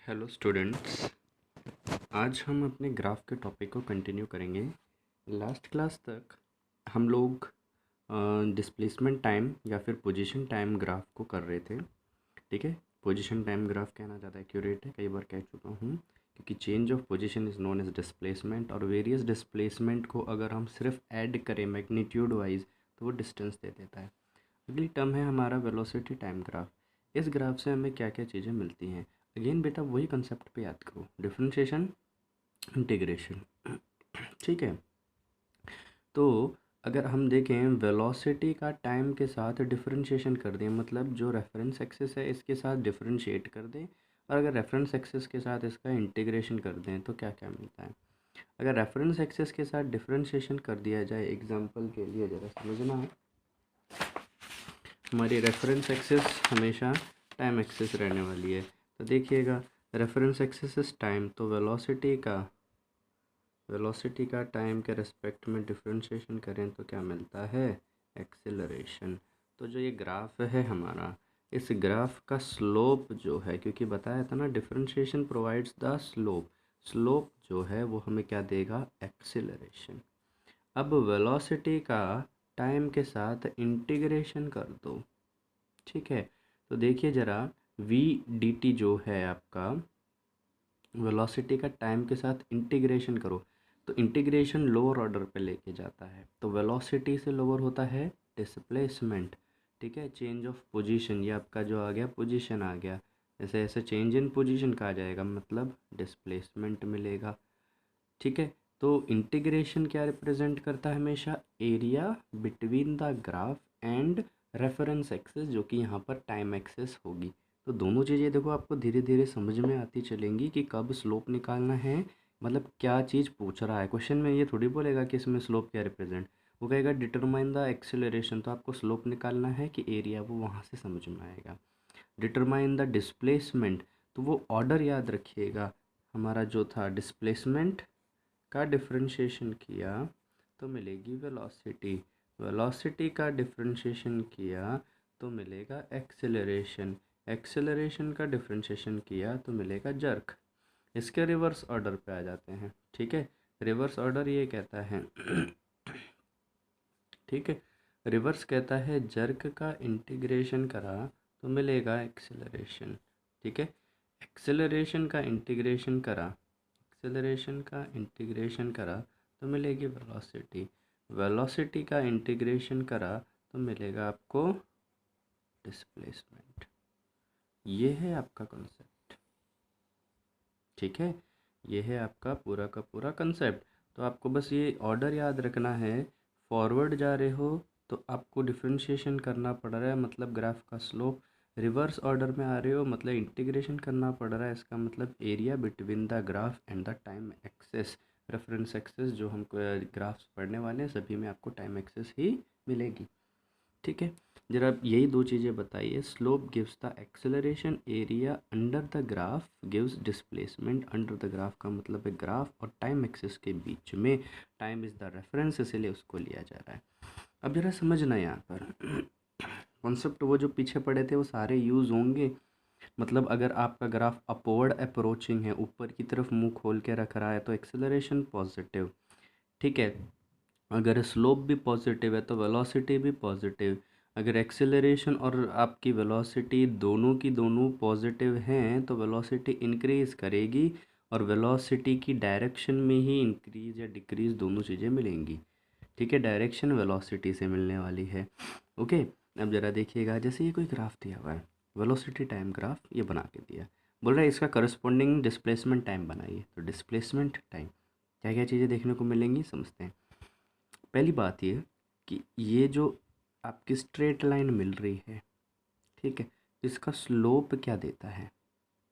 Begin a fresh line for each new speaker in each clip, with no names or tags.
Hello students. आज हम अपने ग्राफ के टॉपिक को कंटिन्यू करेंगे। लास्ट क्लास तक हम लोग डिस्प्लेसमेंट टाइम या फिर पोजीशन टाइम ग्राफ को कर रहे थे। ठीक है, पोजीशन टाइम ग्राफ कहना ज़्यादा एक्यूरेट है, कई बार कह चुका हूँ, क्योंकि change of position is known as displacement. और वेरियस डिस्प्लेसमेंट को अगर हम सिर्फ ऐड करें मैग्नीट्यूड वाइज तो वो डिस्टेंस दे देता है। अगली टर्म है हमारा वेलोसिटी टाइम ग्राफ। इस ग्राफ से हमें क्या क्या चीज़ें मिलती हैं। अगेन बेटा वही कंसेप्ट पे याद करो, डिफरेंशिएशन, इंटीग्रेशन। ठीक है, तो अगर हम देखें वेलोसिटी का टाइम के साथ डिफरेंशिएशन कर दें, मतलब जो रेफरेंस एक्सिस है इसके साथ डिफरेंशिएट कर दें, और अगर रेफरेंस एक्सिस के साथ इसका इंटीग्रेशन कर दें तो क्या क्या मिलता है। अगर रेफरेंस एक्सिस के साथ डिफरेंशिएशन कर दिया जाए, एग्जांपल के लिए ज़रा समझना है, हमारी रेफरेंस एक्सिस हमेशा टाइम एक्सिस रहने वाली है। तो देखिएगा, रेफरेंस एक्सिस इज टाइम, तो वेलोसिटी का टाइम के रिस्पेक्ट में डिफरेंशिएशन करें तो क्या मिलता है, एक्सेलरेशन। तो जो ये ग्राफ है हमारा, इस ग्राफ का स्लोप जो है, क्योंकि बताया था ना differentiation provides the slope, slope जो है वो हमें क्या देगा, एक्सेलरेशन। अब वेलोसिटी का टाइम के साथ इंटीग्रेशन कर दो। ठीक है, तो देखिए ज़रा, वी डी टी जो है आपका, वेलोसिटी का टाइम के साथ इंटीग्रेशन करो तो इंटीग्रेशन लोअर ऑर्डर पे लेके जाता है, तो वेलोसिटी से लोअर होता है डिस्प्लेसमेंट। ठीक है, चेंज ऑफ पोजीशन, ये आपका जो आ गया पोजीशन आ गया, ऐसे ऐसे चेंज इन पोजीशन का आ जाएगा, मतलब डिस्प्लेसमेंट मिलेगा। ठीक है, तो इंटीग्रेशन क्या रिप्रेजेंट करता है, हमेशा area between the graph and reference axis, जो कि यहाँ पर टाइम एक्सिस होगी। तो दोनों चीज़ें देखो आपको धीरे धीरे समझ में आती चलेंगी कि कब स्लोप निकालना है, मतलब क्या चीज़ पूछ रहा है क्वेश्चन में। ये थोड़ी बोलेगा कि इसमें स्लोप क्या रिप्रेजेंट, वो कहेगा डिटरमाइन द एक्सेलरेशन, तो आपको स्लोप निकालना है कि एरिया, वो वहाँ से समझ में आएगा। डिटरमाइन द डिस्प्लेसमेंट, तो वो ऑर्डर याद रखिएगा, हमारा जो था डिस्प्लेसमेंट का डिफरेंशिएशन किया तो मिलेगी वेलोसिटी, वेलोसिटी का डिफरेंशिएशन किया तो मिलेगा एक्सेलरेशन, एक्सेलरेशन का डिफरेंशिएशन किया तो मिलेगा जर्क। इसके रिवर्स ऑर्डर पे आ जाते हैं। ठीक है, रिवर्स ऑर्डर ये कहता है ठीक है, रिवर्स कहता है जर्क का इंटीग्रेशन करा तो मिलेगा एक्सेलरेशन। ठीक है, एक्सेलरेशन का इंटीग्रेशन करा, एक्सेलरेशन का इंटीग्रेशन करा तो मिलेगी वेलोसिटी, वेलोसिटी का इंटीग्रेशन करा तो मिलेगा आपको डिस्प्लेसमेंट। ये है आपका कॉन्सेप्ट। ठीक है, ये है आपका पूरा का पूरा कंसेप्ट। तो आपको बस ये ऑर्डर याद रखना है, फॉरवर्ड जा रहे हो तो आपको डिफरेंशिएशन करना पड़ रहा है, मतलब ग्राफ का स्लोप, रिवर्स ऑर्डर में आ रहे हो मतलब इंटीग्रेशन करना पड़ रहा है, इसका मतलब area between the graph and the time axis. Reference axis जो हमको ग्राफ्स पढ़ने वाले हैं सभी में आपको टाइम एक्सेस ही मिलेगी। ठीक है, जरा यही दो चीज़ें बताइए, slope gives the acceleration, area under the graph gives displacement under the graph, का मतलब है ग्राफ और टाइम एक्सिस के बीच में, टाइम इज़ द रेफरेंस इसीलिए उसको लिया जा रहा है। अब जरा समझना यहाँ पर कॉन्सेप्ट, वो जो पीछे पड़े थे वो सारे यूज़ होंगे। मतलब अगर आपका ग्राफ अपवर्ड अप्रोचिंग है, ऊपर की तरफ मुंह खोल के रख रहा है तो एक्सेलरेशन पॉजिटिव। ठीक है, अगर स्लोप भी पॉजिटिव है तो वेलोसिटी भी पॉजिटिव। अगर एक्सेलरेशन और आपकी वेलोसिटी दोनों की दोनों पॉजिटिव हैं तो वेलोसिटी इंक्रीज़ करेगी, और वेलोसिटी की डायरेक्शन में ही इंक्रीज़ या डिक्रीज़ दोनों चीज़ें मिलेंगी। ठीक है, डायरेक्शन वेलोसिटी से मिलने वाली है। ओके, अब ज़रा देखिएगा, जैसे ये कोई ग्राफ दिया हुआ है, वेलोसिटी टाइम ग्राफ ये बना के दिया, बोल रहा है इसका करस्पॉन्डिंग डिस्प्लेसमेंट टाइम बनाइए, तो डिस्प्लेसमेंट टाइम क्या क्या चीज़ें देखने को मिलेंगी समझते हैं। पहली बात ये कि ये जो आपकी स्ट्रेट लाइन मिल रही है, ठीक है, इसका स्लोप क्या देता है,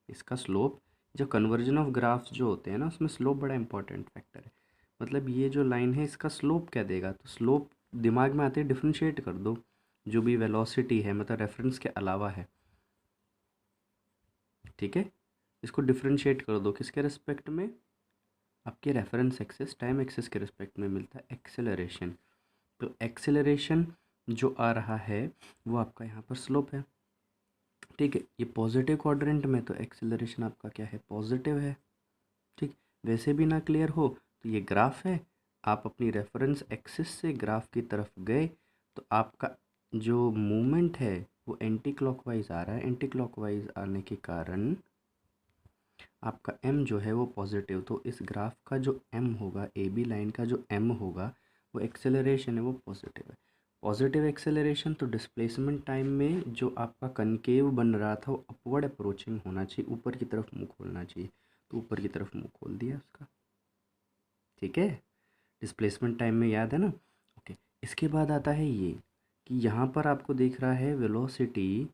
इसका स्लोप, जो कन्वर्जन ऑफ ग्राफ्स जो होते हैं ना उसमें स्लोप बड़ा इंपॉर्टेंट फैक्टर है। मतलब ये जो लाइन है इसका स्लोप क्या देगा, तो स्लोप दिमाग में आते ही डिफ्रेंशिएट कर दो, जो भी वेलोसिटी है मतलब रेफरेंस के अलावा है। ठीक है, इसको डिफ्रेंशिएट कर दो किसके रिस्पेक्ट में, आपके रेफरेंस एक्सिस टाइम एक्सिस के रिस्पेक्ट में मिलता है एक्सेलरेशन। तो एक्सेलरेशन जो आ रहा है वो आपका यहाँ पर स्लोप है। ठीक है। ये पॉजिटिव क्वाड्रेंट में तो एक्सेलरेशन आपका क्या है, पॉजिटिव है। ठीक, वैसे भी ना क्लियर हो तो ये ग्राफ है, आप अपनी रेफरेंस एक्सिस से ग्राफ की तरफ गए तो आपका जो मूवमेंट है वो एंटी क्लॉकवाइज आ रहा है। एंटी क्लॉकवाइज आने के कारण आपका m जो है वो पॉजिटिव, तो इस ग्राफ का जो m होगा, ए बी लाइन का जो m होगा, वो एक्सेलरेशन है वो पॉजिटिव है। पॉजिटिव एक्सेलरेशन तो डिस्प्लेसमेंट टाइम में जो आपका कनकेव बन रहा था वो अपवर्ड अप्रोचिंग होना चाहिए, ऊपर की तरफ मुंह खोलना चाहिए, तो ऊपर की तरफ मुंह खोल दिया उसका। ठीक है, डिस्प्लेसमेंट टाइम में याद है ना। ओके, इसके बाद आता है ये कि यहाँ पर आपको दिख रहा है वेलोसिटी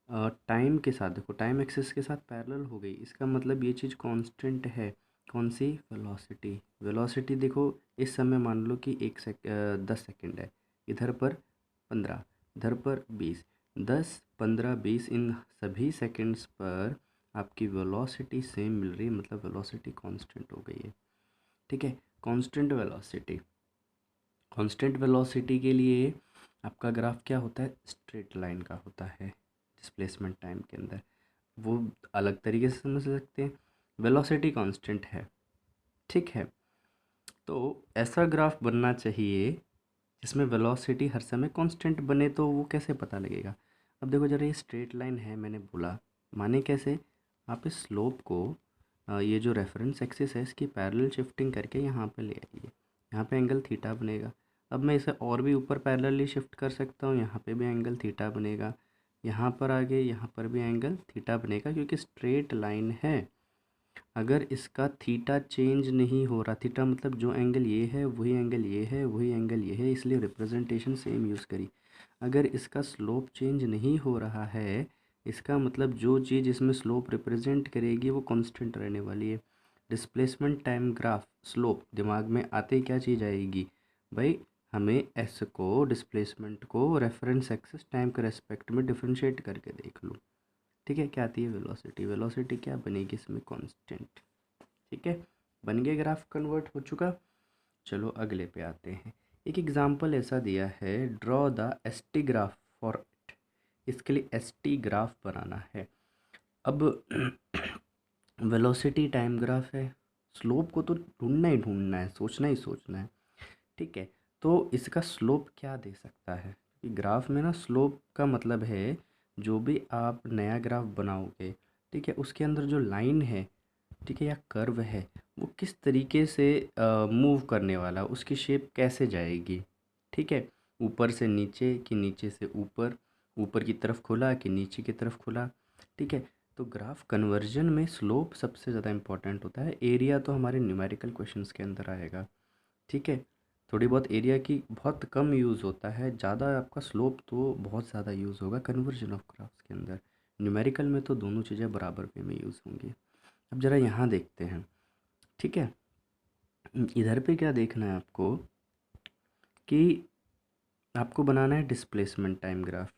टाइम के साथ, देखो टाइम एक्सिस के साथ पैरेलल हो गई, इसका मतलब ये चीज़ कांस्टेंट है। कौन सी, वेलोसिटी। वेलोसिटी देखो इस समय मान लो कि 10 सेकंड है, इधर पर 15, इधर पर 20, 10, 15, 20 इन सभी सेकंड्स पर आपकी वेलोसिटी सेम मिल रही है, मतलब वेलोसिटी कांस्टेंट हो गई है। ठीक है, कांस्टेंट वेलोसिटी। कांस्टेंट वेलोसिटी के लिए आपका ग्राफ क्या होता है, स्ट्रेट लाइन का होता है डिस्प्लेसमेंट टाइम के अंदर। वो अलग तरीके से समझ सकते हैं, वेलोसिटी कांस्टेंट है। ठीक है, तो ऐसा ग्राफ बनना चाहिए जिसमें वेलोसिटी हर समय कांस्टेंट बने, तो वो कैसे पता लगेगा। अब देखो जरा, ये स्ट्रेट लाइन है मैंने बोला, माने कैसे, आप इस स्लोप को ये जो रेफरेंस एक्सिस है इसकी पैरेलल शिफ्टिंग करके यहाँ पे ले आइए, यहाँ पे एंगल थीटा बनेगा। अब मैं इसे और भी ऊपर पैरेलली शिफ्ट कर सकता हूँ, यहाँ पे भी एंगल थीटा बनेगा, यहाँ पर आगे यहाँ पर भी एंगल थीटा बनेगा, क्योंकि स्ट्रेट लाइन है। अगर इसका थीटा चेंज नहीं हो रहा, थीटा मतलब जो एंगल ये है वही एंगल ये है, वही एंगल ये है, इसलिए रिप्रेजेंटेशन सेम यूज़ करी। अगर इसका स्लोप चेंज नहीं हो रहा है, इसका मतलब जो चीज़ इसमें स्लोप रिप्रेजेंट करेगी वो कांस्टेंट रहने वाली है। डिस्प्लेसमेंट टाइम ग्राफ स्लोप दिमाग में आते ही क्या चीज़ आएगी भाई, हमें एस को, डिस्प्लेसमेंट को रेफरेंस एक्सिस टाइम के रेस्पेक्ट में डिफ्रेंशिएट करके देख लो। ठीक है, क्या आती है, वेलोसिटी। वेलोसिटी क्या बनेगी इसमें, कांस्टेंट। ठीक है, बन गया, ग्राफ कन्वर्ट हो चुका। चलो अगले पे आते हैं। एक एग्जांपल ऐसा दिया है, draw the S T graph for it. इसके लिए एस टी ग्राफ बनाना है। अब वेलोसिटी टाइम ग्राफ है, स्लोप को तो ढूंढना ही ढूंढना है, सोचना ही सोचना है। ठीक है, तो इसका स्लोप क्या दे सकता है, कि ग्राफ में ना स्लोप का मतलब है जो भी आप नया ग्राफ बनाओगे, ठीक है, उसके अंदर जो लाइन है, ठीक है, या कर्व है, वो किस तरीके से मूव करने वाला, उसकी शेप कैसे जाएगी। ठीक है, ऊपर से नीचे कि नीचे से ऊपर, ऊपर की तरफ खुला कि नीचे की तरफ खुला। ठीक है, तो ग्राफ कन्वर्जन में स्लोप सबसे ज़्यादा इम्पोर्टेंट होता है। एरिया तो हमारे न्यूमेरिकल क्वेश्चंस के अंदर आएगा। ठीक है, थोड़ी बहुत एरिया की बहुत कम यूज़ होता है, ज़्यादा आपका स्लोप तो बहुत ज़्यादा यूज़ होगा कन्वर्जन ऑफ ग्राफ्स के अंदर। न्यूमेरिकल में तो दोनों चीज़ें बराबर वे में यूज़ होंगी। अब ज़रा यहाँ देखते हैं। ठीक है, इधर पे क्या देखना है आपको, कि आपको बनाना है डिस्प्लेसमेंट टाइम ग्राफ।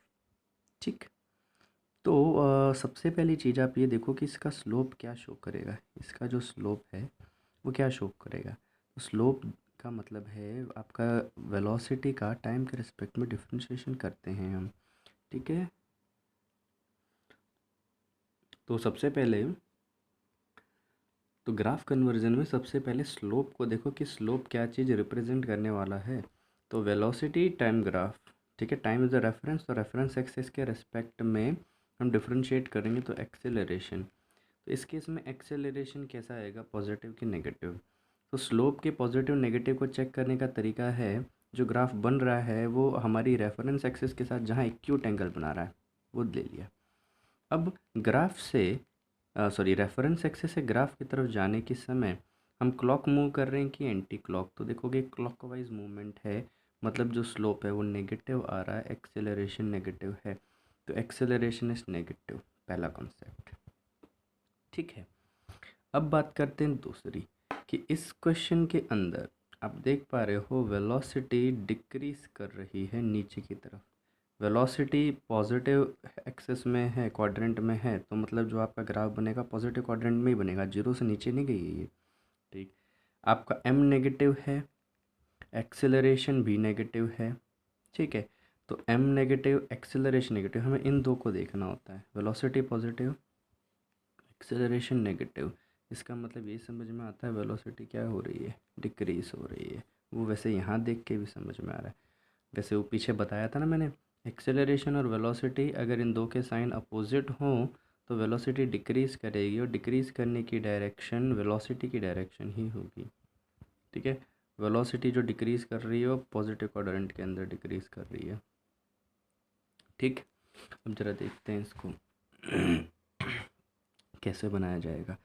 ठीक, तो सबसे पहली चीज़ आप ये देखो कि इसका स्लोप क्या शो करेगा। इसका जो स्लोप है वो क्या शो करेगा, तो स्लोप का मतलब है आपका वेलोसिटी का टाइम के रिस्पेक्ट में डिफरेंशिएशन करते हैं हम। ठीक है, तो सबसे पहले तो ग्राफ कन्वर्जन में सबसे पहले स्लोप को देखो कि स्लोप क्या चीज़ रिप्रेजेंट करने वाला है। तो वेलोसिटी टाइम ग्राफ, ठीक है, टाइम इज़ द रेफरेंस, तो रेफरेंस एक्सिस के रेस्पेक्ट में हम डिफरेंशिएट करेंगे तो एक्सेलरेशन। तो इस केस में एक्सेलरेशन कैसा आएगा, पॉजिटिव कि नेगेटिव। तो स्लोप के पॉजिटिव नेगेटिव को चेक करने का तरीका है, जो ग्राफ बन रहा है वो हमारी रेफरेंस एक्सिस के साथ जहाँ एक्यूट एंगल बना रहा है वो ले लिया। अब ग्राफ से सॉरी रेफरेंस एक्सिस से ग्राफ की तरफ जाने के समय हम क्लॉक मूव कर रहे हैं कि एंटी क्लॉक, तो देखोगे क्लॉकवाइज मूवमेंट है, मतलब जो स्लोप है वो नेगेटिव आ रहा है, एक्सेलरेशन नेगेटिव है, तो एक्सेलरेशन इज नेगेटिव, पहला कॉन्सेप्ट। ठीक है, अब बात करते हैं दूसरी, कि इस क्वेश्चन के अंदर आप देख पा रहे हो वेलोसिटी डिक्रीज कर रही है नीचे की तरफ। वेलोसिटी पॉजिटिव एक्सिस में है, क्वाड्रेंट में है, तो मतलब जो आपका ग्राफ बनेगा पॉजिटिव क्वाड्रेंट में ही बनेगा, जीरो से नीचे नहीं गई है ये। ठीक, आपका एम नेगेटिव है, एक्सेलरेशन भी नेगेटिव है। ठीक है, तो m नेगेटिव, एक्सेलरेशन नेगेटिव, हमें इन दो को देखना होता है। वेलोसिटी पॉजिटिव, एक्सेलरेशन नेगेटिव, इसका मतलब ये समझ में आता है वेलोसिटी क्या हो रही है, डिक्रीज हो रही है। वो वैसे यहाँ देख के भी समझ में आ रहा है। वैसे वो पीछे बताया था ना मैंने, एक्सेलरेशन और वेलोसिटी अगर इन दो के साइन अपोजिट हों तो वेलोसिटी डिक्रीज़ करेगी, और डिक्रीज़ करने की डायरेक्शन वेलोसिटी की डायरेक्शन ही होगी। ठीक है, वेलोसिटी जो डिक्रीज़ कर रही है वो पॉजिटिव क्वाड्रेंट के अंदर डिक्रीज़ कर रही है। ठीक, अब ज़रा देखते हैं इसको कैसे बनाया जाएगा।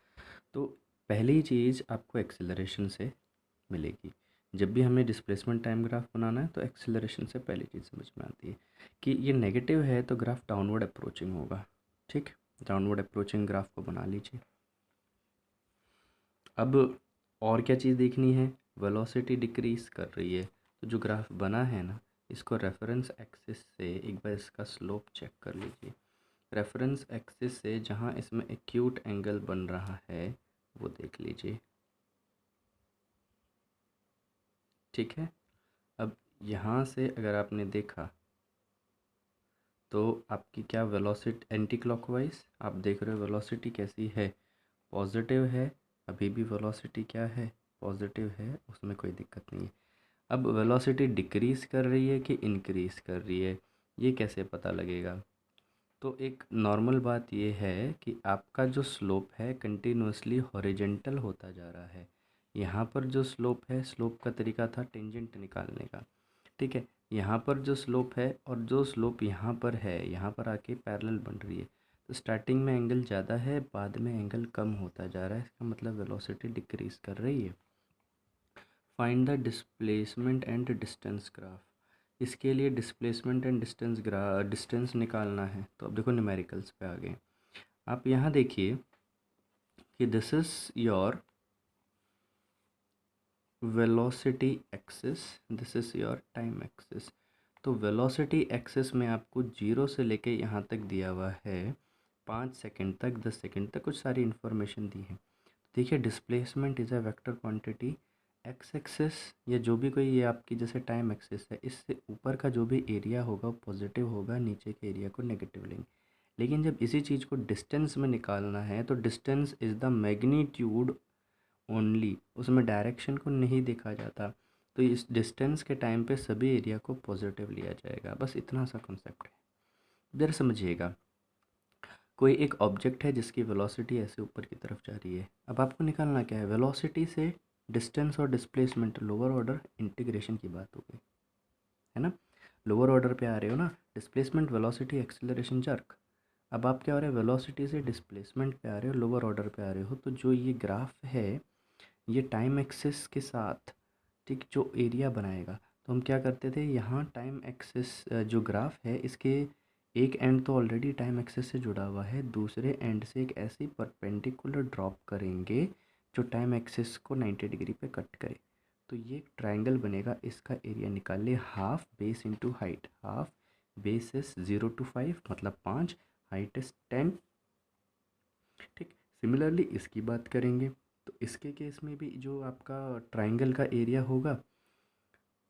तो पहली चीज़ आपको एक्सेलरेशन से मिलेगी। जब भी हमें डिस्प्लेसमेंट टाइम ग्राफ बनाना है तो एक्सेलरेशन से पहली चीज़ समझ में आती है कि ये नेगेटिव है तो ग्राफ डाउनवर्ड अप्रोचिंग होगा। ठीक, डाउनवर्ड अप्रोचिंग ग्राफ को बना लीजिए। अब और क्या चीज़ देखनी है, वेलोसिटी डिक्रीज कर रही है, तो जो ग्राफ बना है ना, इसको रेफरेंस एक्सिस से एक बार इसका स्लोप चेक कर लीजिए। रेफरेंस एक्सिस से जहाँ इसमें एक्यूट एंगल बन रहा है वो देख लीजिए। ठीक है, अब यहाँ से अगर आपने देखा तो आपकी क्या वेलोसिटी एंटी क्लॉकवाइज आप देख रहे हो, वेलोसिटी कैसी है, पॉजिटिव है। अभी भी वेलोसिटी क्या है, पॉजिटिव है, उसमें कोई दिक्कत नहीं है। अब वेलोसिटी डिक्रीज़ कर रही है कि इंक्रीज़ कर रही है, ये कैसे पता लगेगा। तो एक नॉर्मल बात ये है कि आपका जो स्लोप है कंटिन्यूसली हॉरिजेंटल होता जा रहा है। यहाँ पर जो स्लोप है, स्लोप का तरीका था टेंजेंट निकालने का। ठीक है, यहाँ पर जो स्लोप है और जो स्लोप यहाँ पर है, यहाँ पर आके पैरेलल बन रही है। तो स्टार्टिंग में एंगल ज़्यादा है, बाद में एंगल कम होता जा रहा है, इसका मतलब वेलोसिटी डिक्रीज़ कर रही है। Find the displacement and distance graph. इसके लिए डिस्प्लेसमेंट एंड डिस्टेंस निकालना है। तो अब देखो न्यूमेरिकल्स पे आ गए। आप यहाँ देखिए कि this is your velocity axis, this is your time axis. तो वेलोसिटी एक्सिस में आपको 0 से लेके यहाँ तक दिया हुआ है 5 सेकंड तक, 10 सेकंड तक कुछ सारी इन्फॉर्मेशन दी है। देखिए displacement is a vector quantity, x axis या जो भी कोई ये आपकी जैसे टाइम एक्सिस है, इससे ऊपर का जो भी एरिया होगा वो पॉजिटिव होगा, नीचे के एरिया को नेगेटिव लेंगे। लेकिन जब इसी चीज़ को डिस्टेंस में निकालना है तो distance is the magnitude only, उसमें डायरेक्शन को नहीं देखा जाता। तो इस डिस्टेंस के टाइम पे सभी एरिया को पॉजिटिव लिया जाएगा। बस इतना सा कॉन्सेप्ट है, ज़रा समझिएगा। कोई एक ऑब्जेक्ट है जिसकी वेलोसिटी ऐसे ऊपर की तरफ जा रही है। अब आपको निकालना क्या है, वेलोसिटी से डिस्टेंस और डिस्प्लेसमेंट लोअर ऑर्डर इंटीग्रेशन की बात हो गई है ना। लोअर ऑर्डर पे आ रहे हो ना, डिस्प्लेसमेंट, वेलोसिटी, एक्सेलरेशन, जर्क। अब आप क्या हो रहे हैं, वेलोसिटी से डिस्प्लेसमेंट पे आ रहे हो, लोअर ऑर्डर पे आ रहे हो। तो जो ये ग्राफ है ये टाइम एक्सिस के साथ ठीक जो एरिया बनाएगा। तो हम क्या करते थे, यहाँ टाइम एक्सिस जो ग्राफ है इसके एक एंड तो ऑलरेडी टाइम एक्सिस से जुड़ा हुआ है, दूसरे एंड से एक ऐसी परपेंडिकुलर ड्रॉप करेंगे जो टाइम एक्सिस को 90 डिग्री पे कट करे। तो ये एक ट्रायंगल बनेगा, इसका एरिया निकाल ले, half base into height. Half base is 0 to 5 मतलब 5, हाइट इज 10। ठीक, सिमिलरली इसकी बात करेंगे तो इसके केस में भी जो आपका ट्रायंगल का एरिया होगा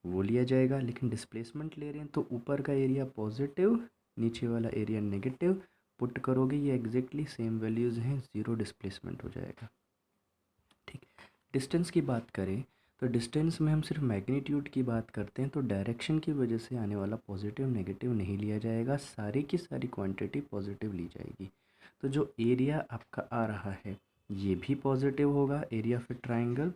वो लिया जाएगा, लेकिन डिस्प्लेसमेंट ले रहे हैं तो ऊपर का एरिया पॉजिटिव, नीचे वाला एरिया नेगेटिव। पुट करोगे ये एग्जैक्टली सेम वैल्यूज़ हैं, ज़ीरो डिस्प्लेसमेंट हो जाएगा। ठीक, डिस्टेंस की बात करें तो डिस्टेंस में हम सिर्फ मैग्नीट्यूड की बात करते हैं, तो डायरेक्शन की वजह से आने वाला पॉजिटिव नेगेटिव नहीं लिया जाएगा, सारी की सारी क्वांटिटी पॉजिटिव ली जाएगी। तो जो एरिया आपका आ रहा है ये भी पॉजिटिव होगा, एरिया ऑफ ए ट्राइंगल।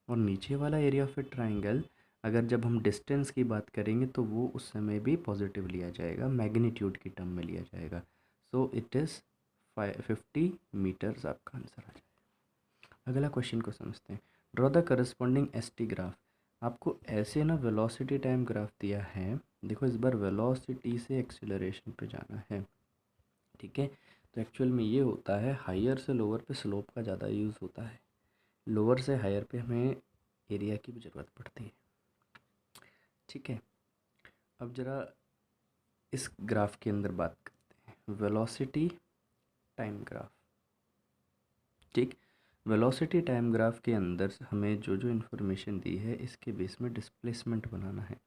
और नीचे वाला एरिया ऑफ ए ट्राइंगल अगर जब हम डिस्टेंस की बात करेंगे तो वो उस समय भी पॉजिटिव लिया जाएगा, मैग्नीट्यूड की टर्म में लिया जाएगा। सो इट इज़ 50 मीटर्स आपका आंसर आ जाएगा। अगला क्वेश्चन को समझते हैं। Draw the corresponding S T graph. आपको ऐसे ना वेलोसिटी टाइम ग्राफ दिया है, देखो इस बार वेलोसिटी से एक्सीलरेशन पे जाना है। ठीक है, तो एक्चुअल में ये होता है हायर से लोअर पे स्लोप का ज़्यादा यूज़ होता है, लोअर से हायर पे हमें एरिया की भी ज़रूरत पड़ती है। ठीक है, अब ज़रा इस ग्राफ के अंदर बात करते हैं, वेलोसिटी टाइम ग्राफ। ठीक, वेलोसिटी टाइम ग्राफ के अंदर हमें जो जो इन्फॉर्मेशन दी है इसके बेस में डिस्प्लेसमेंट बनाना है।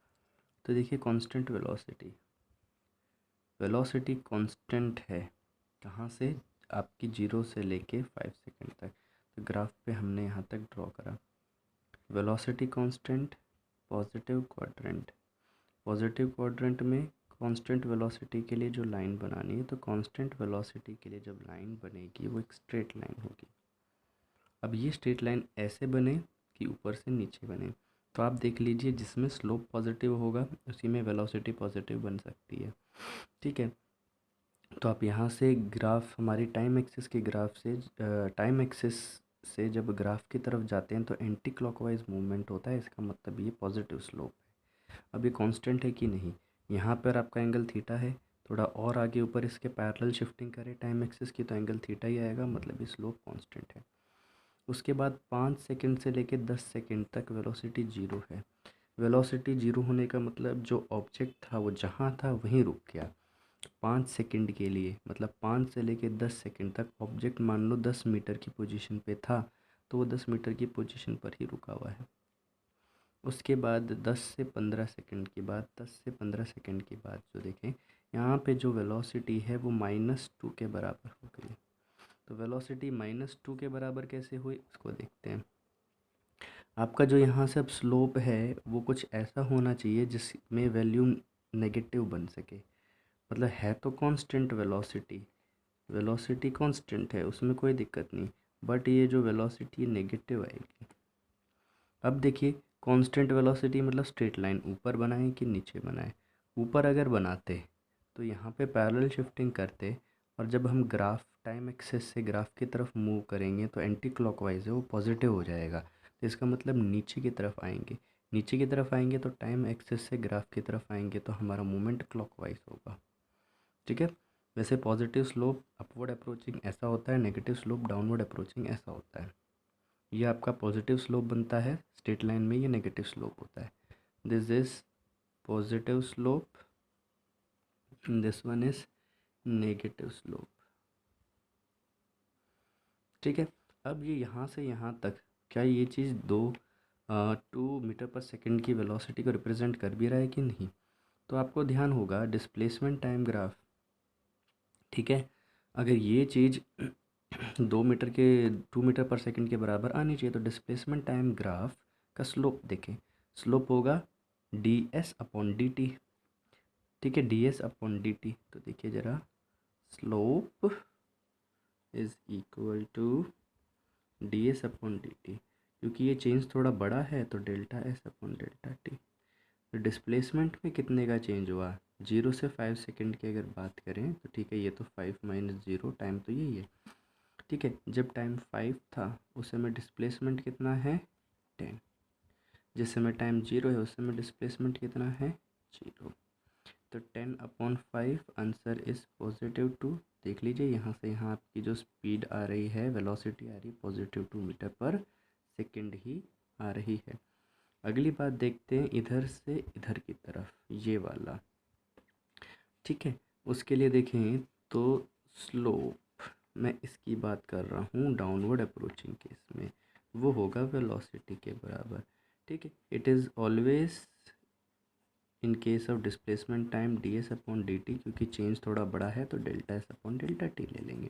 तो देखिए कांस्टेंट वेलोसिटी, वेलोसिटी कांस्टेंट है कहाँ से, आपकी 0 से लेके 5 सेकंड तक। तो ग्राफ पे हमने यहाँ तक ड्रॉ करा। वेलोसिटी कांस्टेंट, पॉजिटिव क्वाड्रेंट में कांस्टेंट वेलोसिटी के लिए जो लाइन बनानी है, तो कांस्टेंट वेलोसिटी के लिए जब लाइन बनेगी वो एक स्ट्रेट लाइन होगी। अब ये स्ट्रेट लाइन ऐसे बने कि ऊपर से नीचे बने, तो आप देख लीजिए जिसमें स्लोप पॉजिटिव होगा उसी में वेलोसिटी पॉजिटिव बन सकती है। ठीक है, तो आप यहाँ से ग्राफ हमारी टाइम एक्सिस के ग्राफ से टाइम एक्सिस से जब ग्राफ की तरफ जाते हैं तो एंटी क्लॉकवाइज मूवमेंट होता है, इसका मतलब ये पॉजिटिव स्लोप है। अब ये कांस्टेंट है कि नहीं, यहाँ पर आपका एंगल थीटा है, थोड़ा और आगे ऊपर इसके पैरेलल शिफ्टिंग करें टाइम एक्सिस की तो एंगल थीटा ही आएगा, मतलब ये स्लोप कांस्टेंट है। उसके बाद 5 सेकंड से लेकर 10 सेकंड तक वेलोसिटी 0 है। वेलोसिटी 0 होने का मतलब जो ऑब्जेक्ट था वो जहाँ था वहीं रुक गया 5 सेकंड के लिए, मतलब 5 से लेकर 10 सेकंड तक ऑब्जेक्ट मान लो 10 मीटर की पोजीशन पे था तो वो 10 मीटर की पोजीशन पर ही रुका हुआ है। उसके बाद 10 से 15 सेकंड के बाद, 10 से 15 सेकंड के बाद जो देखें यहाँ पे जो वेलोसिटी है वो -2 के बराबर हो गई। तो वेलोसिटी -2 के बराबर कैसे हुई उसको देखते हैं। आपका जो यहाँ से अब स्लोप है वो कुछ ऐसा होना चाहिए जिसमें वैल्यू नेगेटिव बन सके, मतलब है तो कांस्टेंट वेलोसिटी कांस्टेंट है, उसमें कोई दिक्कत नहीं, बट ये जो वेलोसिटी नेगेटिव आएगी। अब देखिए कांस्टेंट वेलोसिटी मतलब स्ट्रेट लाइन ऊपर बनाए कि नीचे बनाए, ऊपर अगर बनाते तो यहाँ पे पैरेलल शिफ्टिंग करते और जब हम ग्राफ टाइम एक्सिस से ग्राफ की तरफ मूव करेंगे तो एंटी क्लॉकवाइज है वो पॉजिटिव हो जाएगा, तो इसका मतलब नीचे की तरफ आएंगे तो टाइम एक्सिस से ग्राफ की तरफ आएंगे तो हमारा मूवमेंट क्लॉकवाइज होगा। ठीक है, वैसे पॉजिटिव स्लोप अपवर्ड अप्रोचिंग ऐसा होता है, नेगेटिव स्लोप डाउनवर्ड अप्रोचिंग ऐसा होता है। ये आपका पॉजिटिव स्लोप बनता है स्ट्रेट लाइन में, ये नेगेटिव स्लोप होता है। This is positive slope, this one is negative slope. ठीक है, अब ये यहाँ से यहाँ तक क्या ये चीज़ 2 मीटर पर सेकंड की वेलोसिटी को रिप्रेजेंट कर भी रहा है कि नहीं, तो आपको ध्यान होगा डिस्प्लेसमेंट टाइम ग्राफ। ठीक है, अगर ये चीज़ 2 मीटर पर सेकंड के बराबर आनी चाहिए तो डिस्प्लेसमेंट टाइम ग्राफ का स्लोप देखें, स्लोप होगा ds/dt। ठीक है, ds/dt, तो देखिए ज़रा slope is equal to ds/dt, क्योंकि ये चेंज थोड़ा बड़ा है तो ΔS/ΔT। तो डिस्प्लेसमेंट में कितने का चेंज हुआ, 0 से 5 सेकंड की अगर बात करें तो ठीक है, ये तो 5 - 0 टाइम तो यही है। ठीक है, जब टाइम 5 था उस समय डिस्प्लेसमेंट कितना है 10, जिस समय टाइम 0 है उस समय डिस्प्लेसमेंट कितना है 0, तो 10/5 आंसर इज़ +2। देख लीजिए यहाँ से यहाँ आपकी जो स्पीड आ रही है, वेलोसिटी आ रही है +2 मीटर पर सेकंड ही आ रही है। अगली बात देखते हैं इधर से इधर की तरफ, ये वाला। ठीक है, उसके लिए देखें तो स्लोप, मैं इसकी बात कर रहा हूँ डाउनवर्ड अप्रोचिंग केस में, वो होगा वेलोसिटी के बराबर। ठीक है, it is always in case of displacement time ds/dt, क्योंकि चेंज थोड़ा बड़ा है तो ΔS/ΔT ले लेंगे।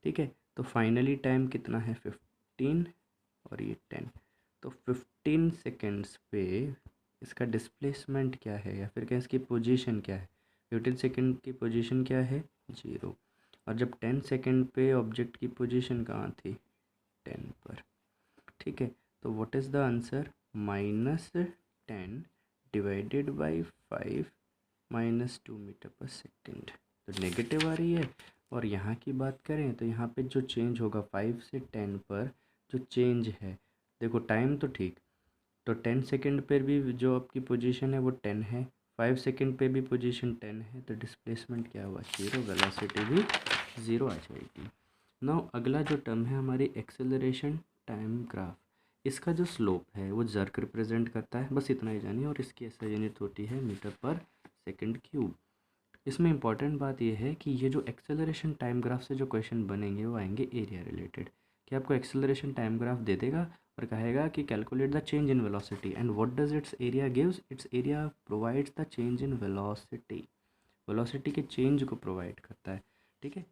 ठीक है, तो फाइनली टाइम कितना है 15 और ये 10, तो 15 सेकेंड्स पे इसका डिस्प्लेसमेंट क्या है या फिर क्या इसकी पोजीशन क्या है, 15 सेकेंड की पोजीशन क्या है 0, और जब 10 सेकेंड पे ऑब्जेक्ट की पोजीशन कहाँ थी 10 पर। ठीक है, तो what is the answer, -10 divided by 5 -2 meter per second, तो नेगेटिव आ रही है। और यहाँ की बात करें तो यहाँ पे जो चेंज होगा 5 से 10 पर जो चेंज है, देखो टाइम तो ठीक, तो 10 सेकेंड पर भी जो आपकी पोजीशन है वो 10 है, 5 सेकेंड पे भी पोजीशन 10 है, तो डिस्प्लेसमेंट क्या हुआ 0, वेलोसिटी भी 0 आ जाएगी। नाउ अगला जो टर्म है हमारी एक्सेलरेशन टाइम ग्राफ, इसका जो स्लोप है वो जर्क रिप्रेजेंट करता है, बस इतना ही जानिए, और इसकी ऐसा यूनिट होती है मीटर पर सेकंड क्यूब। इसमें इंपॉर्टेंट बात यह है कि ये जो एक्सेलरेशन टाइम ग्राफ से जो क्वेश्चन बनेंगे वो आएंगे एरिया रिलेटेड, कि आपको एक्सेलरेशन टाइम ग्राफ दे देगा और कहेगा कि calculate the change in velocity and what does it's area gives, it's area provides the change in velocity. Velocity के चेंज को प्रोवाइड करता है। ठीक है,